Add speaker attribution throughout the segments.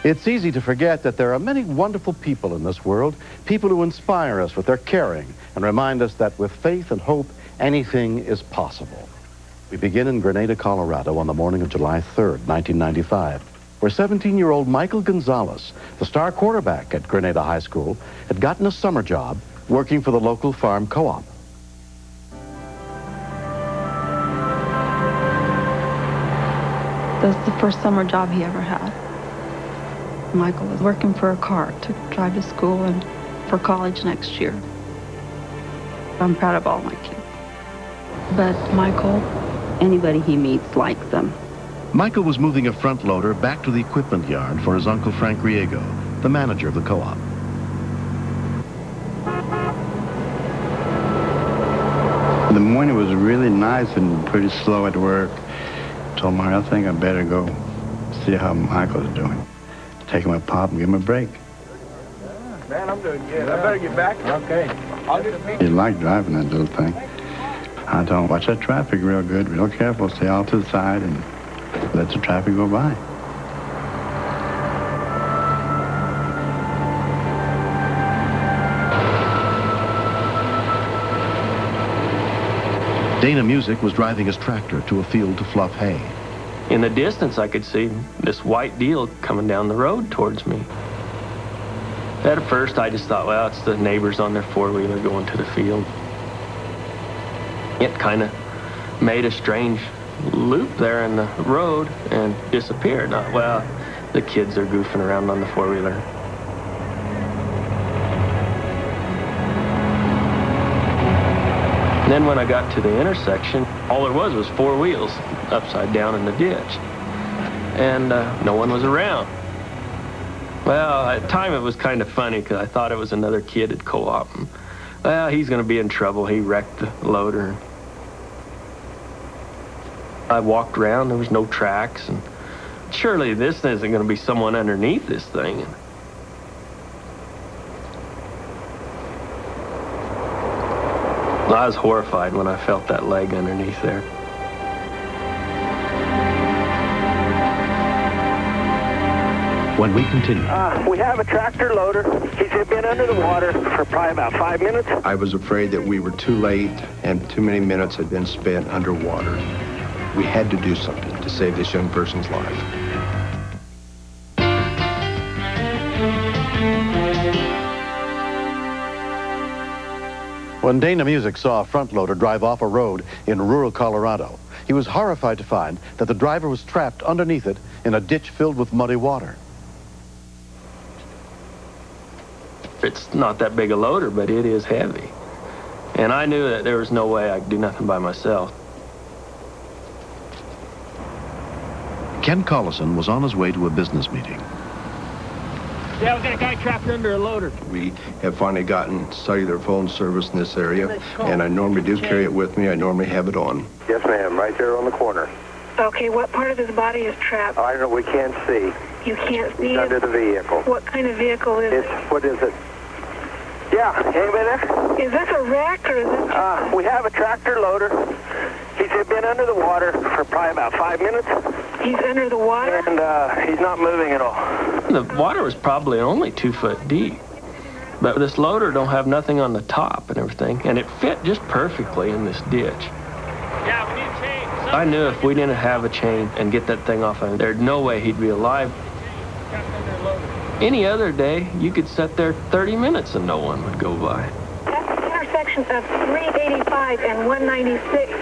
Speaker 1: It's easy to forget that there are many wonderful people in this world, people who inspire us with their caring and remind us that with faith and hope, anything is possible. We begin in Grenada, Colorado on the morning of July 3rd, 1995, where 17-year-old Michael Gonzalez, the star quarterback at Grenada High School, had gotten a summer job working for the local farm co-op.
Speaker 2: This was the first summer job he ever had. Michael was working for a car to drive to school and for college next year. I'm proud of all my kids. But Michael, anybody he meets likes them.
Speaker 1: Michael was moving a front loader back to the equipment yard for his uncle Frank Riego, the manager of the co-op.
Speaker 3: The morning was really nice and pretty slow at work. Told Marty, I think I better go see how Michael's doing. Take him a pop and give him a break.
Speaker 4: Man, I'm doing good. I better get back. Okay. I'll get a meet.
Speaker 3: He liked driving that little thing. I told him, watch that traffic real good, real careful, stay off to the side and let the traffic go by.
Speaker 1: Dana Music was driving his tractor to a field to fluff hay.
Speaker 5: In the distance, I could see this white deal coming down the road towards me. At first, I just thought, well, it's the neighbors on their four-wheeler going to the field. It kind of made a strange loop there in the road and disappeared. Well, the kids are goofing around on the four-wheeler. And then when I got to the intersection, all there was four wheels upside down in the ditch. And no one was around. Well, at the time it was kind of funny because I thought it was another kid at co-op. Well, he's going to be in trouble. He wrecked the loader. I walked around, there was no tracks, and surely this isn't going to be someone underneath this thing. I was horrified when I felt that leg underneath there.
Speaker 1: When we continue.
Speaker 4: We have a tractor loader. He's been under the water for probably about 5 minutes.
Speaker 6: I was afraid that we were too late and too many minutes had been spent underwater. We had to do something to save this young person's life.
Speaker 1: When Dana Music saw a front loader drive off a road in rural Colorado, he was horrified to find that the driver was trapped underneath it in a ditch filled with muddy water.
Speaker 5: It's not that big a loader, but it is heavy. And I knew that there was no way I could do nothing by myself.
Speaker 1: Ken Collison was on his way to a business meeting.
Speaker 4: Yeah, we got a guy trapped under a loader.
Speaker 6: We have finally gotten cellular phone service in this area, and I normally do carry it with me. I normally have it on.
Speaker 7: Yes, ma'am, right there on the corner.
Speaker 8: Okay, what part of his body is trapped?
Speaker 7: I don't know, we can't see.
Speaker 8: You can't see
Speaker 7: He's
Speaker 8: it?
Speaker 7: under the vehicle.
Speaker 8: What kind of vehicle is it?
Speaker 7: What is it? Yeah, anybody there?
Speaker 8: Is this a wreck or is it?
Speaker 7: We have a tractor loader. He's been under the water for probably about 5 minutes.
Speaker 8: He's under the water?
Speaker 7: And he's not moving at all.
Speaker 5: The water was probably only 2 foot deep. But this loader don't have nothing on the top and everything, and it fit just perfectly in this ditch.
Speaker 4: Yeah, we need a chain.
Speaker 5: I knew if we didn't have a chain and get that thing off, there's no way he'd be alive. Any other day, you could sit there 30 minutes and no one would go by.
Speaker 8: At the intersection of 385 and 196,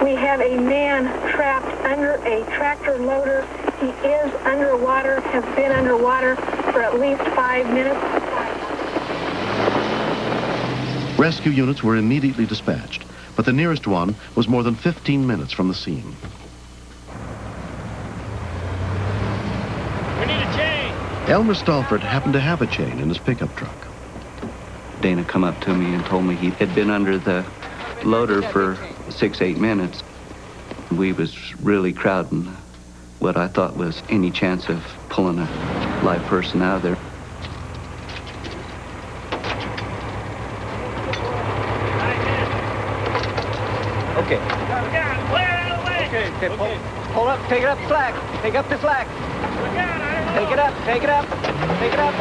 Speaker 8: we have a man trapped under a tractor loader. He is underwater, has been underwater for at least 5 minutes.
Speaker 1: Rescue units were immediately dispatched, but the nearest one was more than 15 minutes from the scene.
Speaker 4: We need a chain.
Speaker 1: Elmer Stalford happened to have a chain in his pickup truck.
Speaker 9: Dana come up to me and told me he had been under the loader for 6-8 minutes. We was really crowding what I thought was any chance of pulling a live person out of there.
Speaker 4: Okay. Okay, pull up, take it up slack. Take up the slack. Take
Speaker 10: it up, take it up, take it up.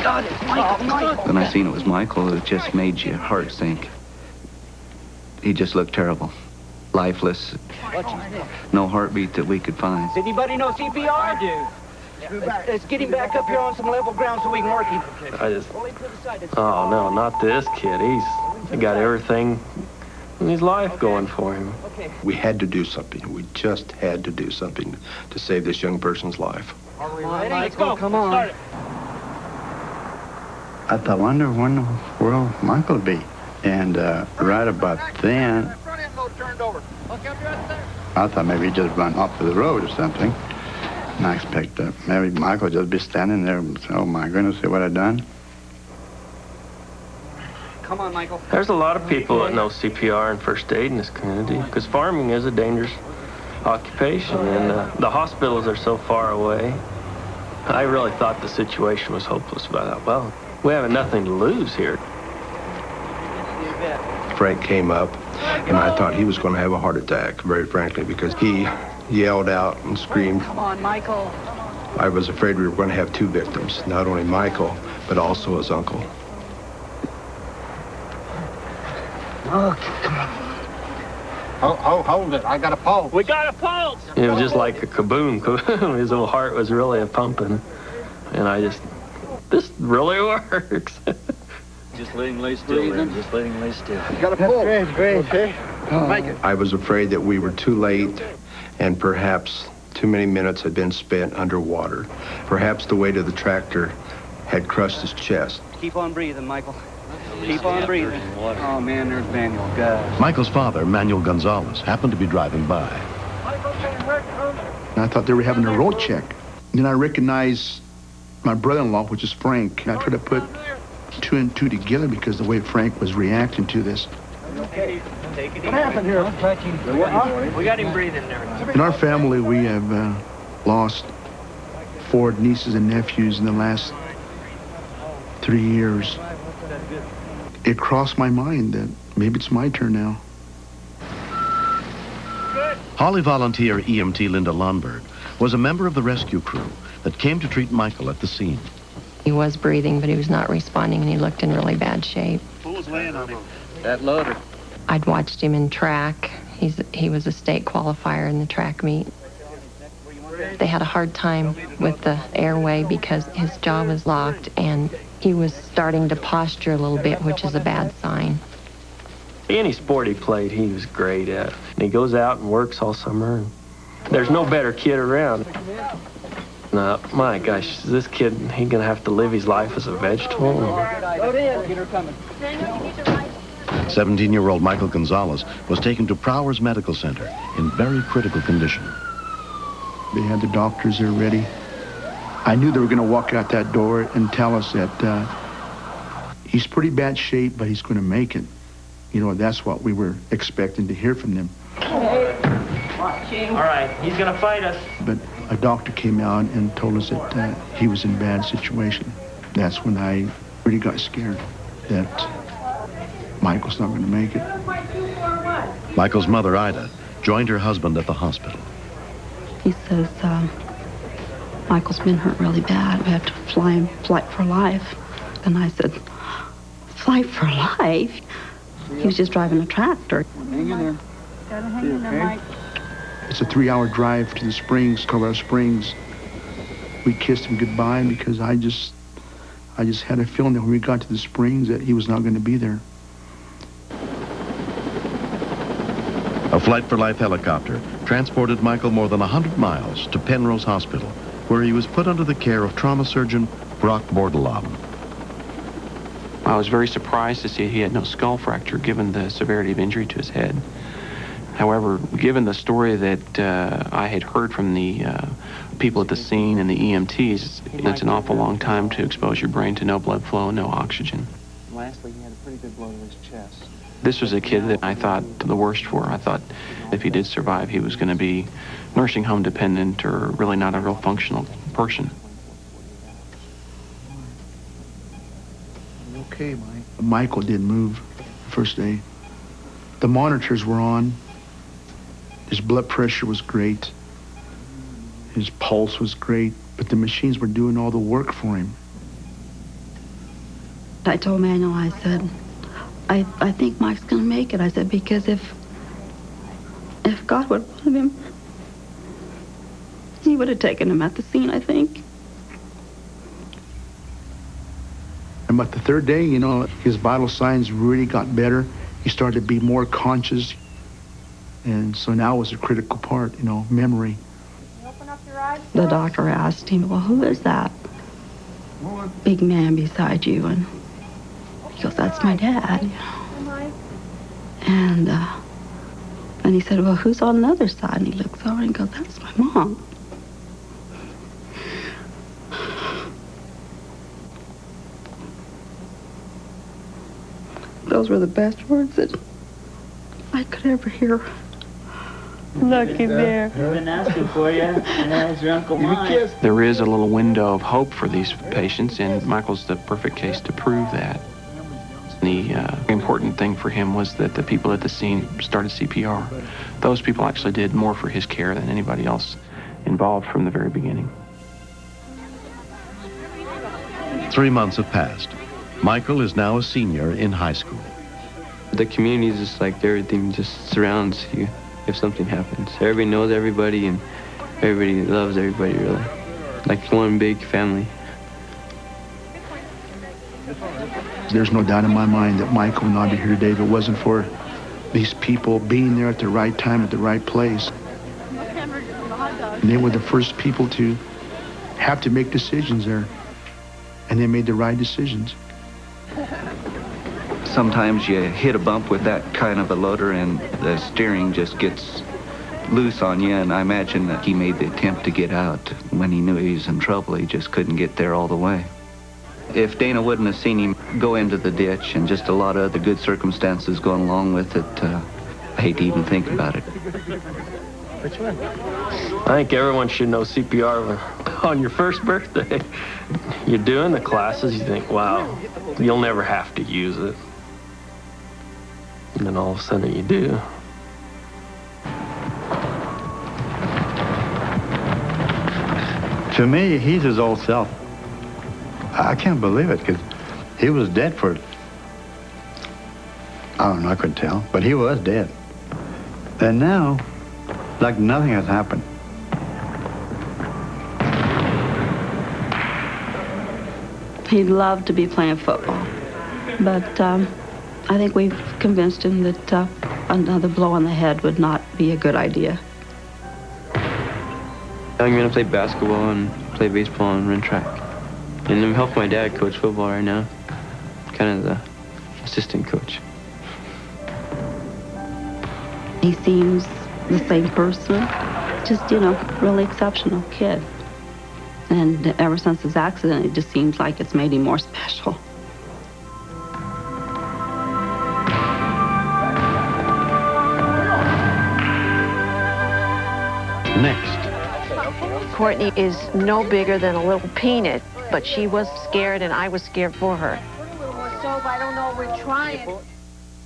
Speaker 10: God, it's Michael.
Speaker 9: When I seen it was Michael, it just made your heart sink. He just looked terrible. Lifeless. No heartbeat that we could find.
Speaker 10: Does anybody know CPR? I do. Let's get him back up here on some level ground so we can work him.
Speaker 5: Oh, no, not this kid. He got everything in his life going for him.
Speaker 6: We had to do something. We just had to do something to save this young person's life.
Speaker 10: Are we ready? Let's go. Come on. Start it.
Speaker 3: I thought, wonder when the world Michael would be. And right about then, I thought maybe he'd just run off to the road or something. And I expect that maybe Michael would just be standing there and say, oh my goodness, see what I've done?
Speaker 10: Come on, Michael.
Speaker 5: There's a lot of people that know CPR and first aid in this community because farming is a dangerous occupation and the hospitals are so far away. I really thought the situation was hopeless, but I thought, well, we have nothing to lose here.
Speaker 6: Frank came up, and I thought he was going to have a heart attack, very frankly, because he yelled out and screamed.
Speaker 10: Come on, Michael.
Speaker 6: I was afraid we were going to have two victims, not only Michael, but also his uncle.
Speaker 10: Oh, come on.
Speaker 7: Hold it. I got a pulse.
Speaker 10: We got a pulse.
Speaker 5: It was just like a kaboom. His whole heart was really a pumping. And this really works.
Speaker 11: Just let him lay still, then. Just let him lay still.
Speaker 7: You got a pulse. Great. Okay. Make it.
Speaker 6: I was afraid that we were too late and perhaps too many minutes had been spent underwater. Perhaps the weight of the tractor had crushed his chest.
Speaker 10: Keep on breathing, Michael. Keep on breathing. Oh, man, there's Manuel. God.
Speaker 1: Michael's father, Manuel Gonzalez, happened to be driving by.
Speaker 12: I thought they were having a road check. Then I recognized my brother-in-law, which is Frank. I tried to put two and two together because the way Frank was reacting to this.
Speaker 10: Okay. Take it easy.
Speaker 7: What happened here?
Speaker 10: We got him breathing there.
Speaker 12: In our family, we have lost 4 nieces and nephews in the last 3 years. It crossed my mind that maybe it's my turn now.
Speaker 1: Holly volunteer EMT Linda Lundberg was a member of the rescue crew that came to treat Michael at the scene.
Speaker 13: He was breathing, but he was not responding, and he looked in really bad shape.
Speaker 11: Who was laying on him? That loader.
Speaker 13: I'd watched him in track. He was a state qualifier in the track meet. They had a hard time with the airway because his jaw was locked, and he was starting to posture a little bit, which is a bad sign.
Speaker 5: Any sport he played, he was great at. And he goes out and works all summer. And there's no better kid around. No, my gosh, this kid, he's gonna have to live his life as a vegetable.
Speaker 1: 17-year-old Michael Gonzalez was taken to Prowers Medical Center in very critical condition.
Speaker 12: They had the doctors there ready. I knew they were going to walk out that door and tell us that he's pretty bad shape, but he's going to make it. You know, that's what we were expecting to hear from them.
Speaker 10: All right, he's going to fight us.
Speaker 12: But a doctor came out and told us that he was in a bad situation. That's when I really got scared that Michael's not going to make it.
Speaker 1: Michael's mother, Ida, joined her husband at the hospital.
Speaker 2: He says, Michael's been hurt really bad. We have to flight for life. And I said, flight for life? He was just driving a tractor.
Speaker 10: Hang in there.
Speaker 8: Gotta hang in there, Mike.
Speaker 12: It's a 3-hour drive to the Springs, Colorado Springs. We kissed him goodbye because I just had a feeling that when we got to the Springs that he was not going to be there.
Speaker 1: A Flight for Life helicopter transported Michael more than 100 miles to Penrose Hospital, where he was put under the care of trauma surgeon Brock Bordelon.
Speaker 14: I was very surprised to see he had no skull fracture given the severity of injury to his head. However, given the story that I had heard from the people at the scene and the EMTs, it's an awful long time to expose your brain to no blood flow and no oxygen.
Speaker 11: Lastly, he had a pretty good blow to his chest.
Speaker 14: This was a kid that I thought the worst for. I thought if he did survive, he was going to be nursing home dependent or really not a real functional person.
Speaker 12: Okay, Mike. Michael didn't move the first day. The monitors were on. His blood pressure was great. His pulse was great, but the machines were doing all the work for him.
Speaker 2: I told Manuel, I said, I think Mike's going to make it. I said, because if God would want him, he would have taken him at the scene, I think.
Speaker 12: And about the third day, you know, his vital signs really got better. He started to be more conscious. And so now was a critical part, you know, memory.
Speaker 2: The doctor asked him, well, who is that big man beside you? And he goes, that's my dad, you know. And he said, well, who's on the other side? And he looks over and goes, that's my mom. Those were the best words that I could ever hear. Lucky bear.
Speaker 11: I've been asking for you, and that's your Uncle Mike.
Speaker 14: There is a little window of hope for these patients, and Michael's the perfect case to prove that. The important thing for him was that the people at the scene started CPR. Those people actually did more for his care than anybody else involved from the very beginning.
Speaker 1: 3 months have passed. Michael is now a senior in high school.
Speaker 15: The community is just like everything just surrounds you if something happens. Everybody knows everybody and everybody loves everybody, really. Like one big family.
Speaker 12: There's no doubt in my mind that Michael would not be here today if it wasn't for these people being there at the right time at the right place. And they were the first people to have to make decisions there. And they made the right decisions.
Speaker 9: Sometimes you hit a bump with that kind of a loader and the steering just gets loose on you, and I imagine that he made the attempt to get out when he knew he was in trouble. He just couldn't get there all the way. If Dana wouldn't have seen him go into the ditch and just a lot of other good circumstances going along with it, I hate to even think about it.
Speaker 5: Which one? I think everyone should know CPR on your first birthday. You're doing the classes, you think, wow, you'll never have to use it. And then all of a sudden you do.
Speaker 3: To me, he's his old self. I can't believe it, because he was dead for, I don't know, I couldn't tell, but he was dead. And now, like nothing has happened.
Speaker 2: He'd love to be playing football, but I think we've convinced him that another blow on the head would not be a good idea.
Speaker 15: I'm going to play basketball and play baseball and run track. And I'm helping my dad coach football right now. Kind of the assistant coach.
Speaker 2: He seems the same person, just, you know, really exceptional kid. And ever since his accident, it just seems like it's made him more special.
Speaker 1: Next.
Speaker 16: Courtney is no bigger than a little peanut, but she was scared and I was scared for her.
Speaker 8: I don't know, we're trying.